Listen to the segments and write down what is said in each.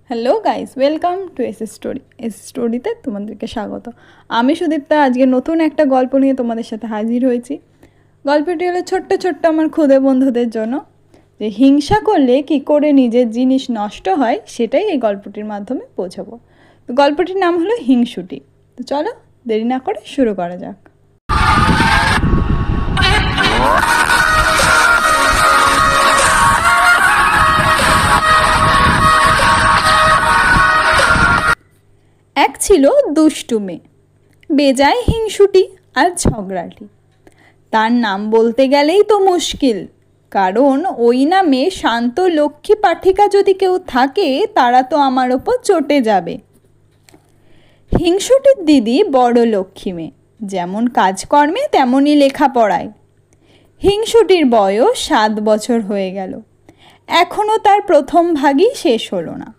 Hello guys, welcome to এস স্টোরিতে তোমাদেরকে স্বাগত। আমি সুদীপ্তা আজকে নতুন একটা গল্প নিয়ে তোমাদের সাথে হাজির হয়েছি। গল্পটি হলো ছোট্ট ছোট্ট আমার ক্ষুদে বন্ধুদের জন্য, যে হিংসা করলে কি করে নিজের জিনিস নষ্ট হয় সেটাই এই গল্পটির মাধ্যমে বোঝাবো। তো গল্পটির নাম হলো হিংসুটি। তো চলো দেরি না করে শুরু করা যাক। এক ছিল দুষ্টু মেয়ে, বেজায় হিংসুটি আর ঝগড়াটি। তার নাম বলতে গেলেই তো মুশকিল, কারণ ওই নামে শান্ত লক্ষ্মী পাঠিকা যদি কেউ থাকে তারা তো আমার ওপর চটে যাবে। হিংসুটির দিদি বড় লক্ষ্মী মেয়ে, যেমন কাজকর্মে তেমনই লেখাপড়ায়। হিংসুটির বয়স 7 বছর হয়ে গেল, এখনও তার প্রথম ভাগই শেষ হলো না।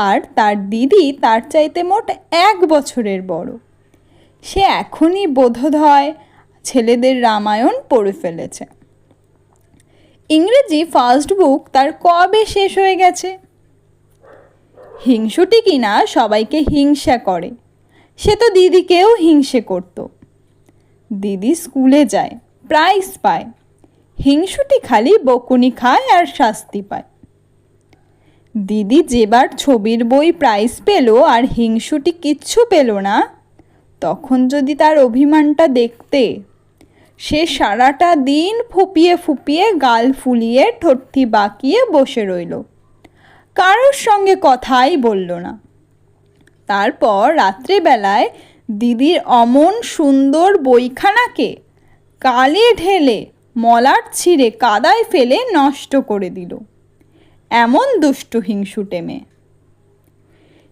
আর তার দিদি তার চাইতে মোট 1 বছরের বড়। সে এখনই বোধোদয় ছেলেদের রামায়ণ পড়ে ফেলেছে। ইংরেজি ফার্স্ট বুক তার কবে শেষ হয়ে গেছে। হিংসুটি কিনা সবাইকে হিংসা করে, সে তো দিদিকেও হিংসে করত। দিদি স্কুলে যায়, প্রাইজ পায়, হিংসুটি খালি বকুনি খায় আর শাস্তি পায়। দিদি যেবার ছবির বই প্রাইজ পেল আর হিংসুটি কিচ্ছু পেল না, তখন যদি তার অভিমানটা দেখতে, সে সারাটা দিন ফুপিয়ে ফুপিয়ে গাল ফুলিয়ে ঠোঁটটি বাঁকিয়ে বসে রইল, কারোর সঙ্গে কথাই বলল না। তারপর রাত্রিবেলায় দিদির অমন সুন্দর বইখানাকে কালে ঢেলে মলাট ছিঁড়ে কাদায় ফেলে নষ্ট করে দিল। এমন দুষ্টু হিংসুটে মেয়ে।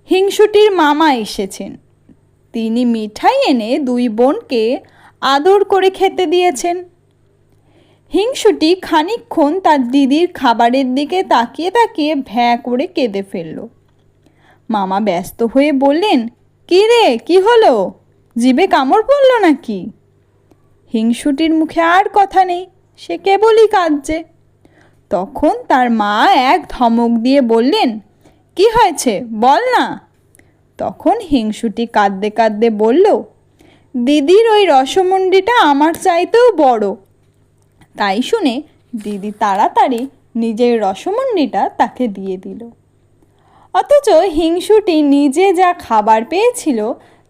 হিংসুটির মামা এসেছেন, তিনি মিঠাই এনে 2 বোনকে আদর করে খেতে দিয়েছেন। হিংসুটি খানিকক্ষণ তার দিদির খাবারের দিকে তাকিয়ে তাকিয়ে ভ্যাঁ করে কেঁদে ফেলল। মামা ব্যস্ত হয়ে বললেন, কি রে, কি হলো, জিভে কামড় পড়ল নাকি? হিংসুটির মুখে আর কথা নেই, সে কেবলই কাঁদছে। তখন তার মা এক ধমক দিয়ে বললেন, কি হয়েছে বল না। তখন হিংসুটি কাঁদতে কাঁদতে বলল, দিদির ওই রসমুন্ডিটা আমার চাইতেও বড়। তাই শুনে দিদি তাড়াতাড়ি নিজের রসমুন্ডিটা তাকে দিয়ে দিল। অথচ হিংসুটি নিজে যা খাবার পেয়েছিল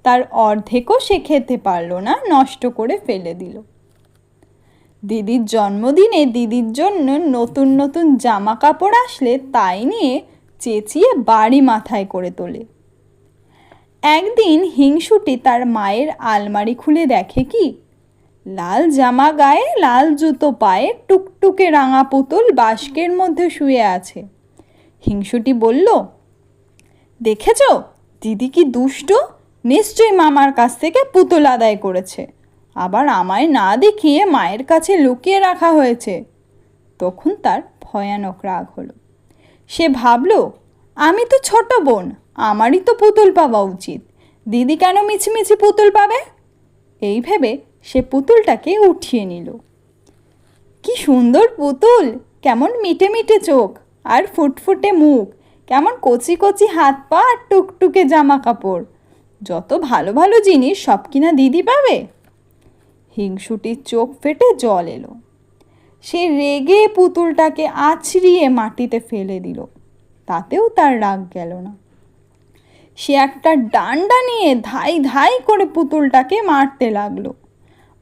তার অর্ধেকও সে খেতে পারল না, নষ্ট করে ফেলে দিল। দিদির জন্মদিনে দিদির জন্য নতুন নতুন জামা কাপড় আসলে তাই নিয়ে চেঁচিয়ে বাড়ি মাথায় করে তোলে। একদিন হিংসুটি তার মায়ের আলমারি খুলে দেখে কি, লাল জামা গায়ে লাল জুতো পায়ে টুকটুকে রাঙা পুতুল বাস্কের মধ্যে শুয়ে আছে। হিংসুটি বলল, দেখেছ দিদি কি দুষ্ট, নিশ্চয়ই মামার কাছ থেকে পুতুল আদায় করেছে, আবার আমায় না দেখিয়ে মায়ের কাছে লুকিয়ে রাখা হয়েছে। তখন তার ভয়ানক রাগ হলো। সে ভাবল, আমি তো ছোট বোন, আমারই তো পুতুল পাওয়া উচিত, দিদি কেন মিছিমিছি পুতুল পাবে? এই ভেবে সে পুতুলটাকে উঠিয়ে নিল। কি সুন্দর পুতুল, কেমন মিটে মিটে চোখ আর ফুটফুটে মুখ, কেমন কচি কচি হাত পা আর টুকটুকে জামা কাপড়, যত ভালো ভালো জিনিস সব কিনা দিদি পাবে। হিংসুটির চোখ ফেটে জল এলো। সে রেগে পুতুলটাকে আছড়িয়ে মাটিতে ফেলে দিল, তাতেও তার রাগ গেল না। সে একটা ডান্ডা নিয়ে ধাই ধাই করে পুতুলটাকে মারতে লাগলো।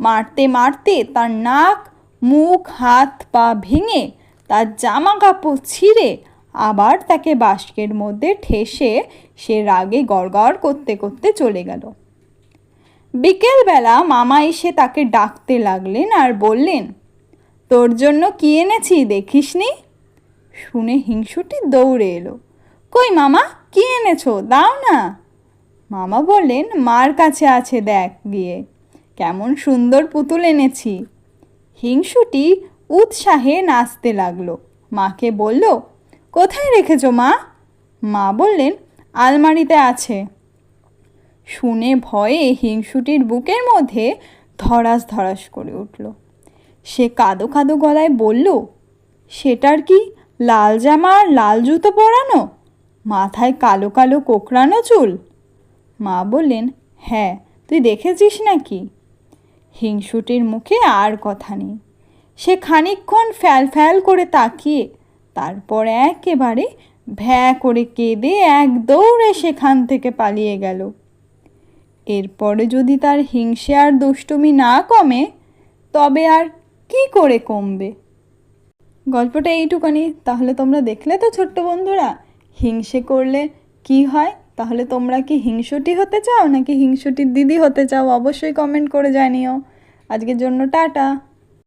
মারতে মারতে তার নাক, মুখ, হাত পা ভেঙে তার জামা কাপড় ছিঁড়ে আবার তাকে বাস্কের মধ্যে ঠেসে সে রাগে গড়গড় করতে করতে চলে গেল। বিকেলবেলা মামা এসে তাকে ডাকতে লাগলেন আর বললেন, তোর জন্য কি এনেছি দেখিসনি? শুনে হিংসুটি দৌড়ে এলো। কই মামা, কি এনেছো, দাও না। মামা বললেন, মার কাছে আছে, দেখ গিয়ে, কেমন সুন্দর পুতুল এনেছি। হিংসুটি উৎসাহে নাচতে লাগলো। মাকে বলল, কোথায় রেখেছো মা? মা বললেন, আলমারিতে আছে। শুনে ভয়ে হিংসুটির বুকের মধ্যে ধড়াস ধড়াস করে উঠল। সে কাঁদো কাঁদো গলায় বলল, সেটার কি লাল জামা আর লাল জুতো পরানো? মাথায় কালো কালো কোঁকড়ানো চুল? মা বললেন, হ্যাঁ, তুই দেখেছিস নাকি? হিংসুটির মুখে আর কথা নেই। সে খানিকক্ষণ ফ্যাল ফ্যাল করে তাকিয়ে তারপর একেবারে ভ্যা করে কেঁদে এক দৌড়ে সেখান থেকে পালিয়ে গেল। এরপরে যদি তার হিংসে আর দুষ্টুমি না কমে, তবে আর কি করে কমবে? গল্পটা এইটুকানি। তাহলে তোমরা দেখলে তো ছোট্ট বন্ধুরা, হিংসে করলে কি হয়? তাহলে তোমরা কি হিংসুটি হতে চাও নাকি হিংসুটির দিদি হতে চাও? অবশ্যই কমেন্ট করে জানিও। আজকের জন্য টাটা।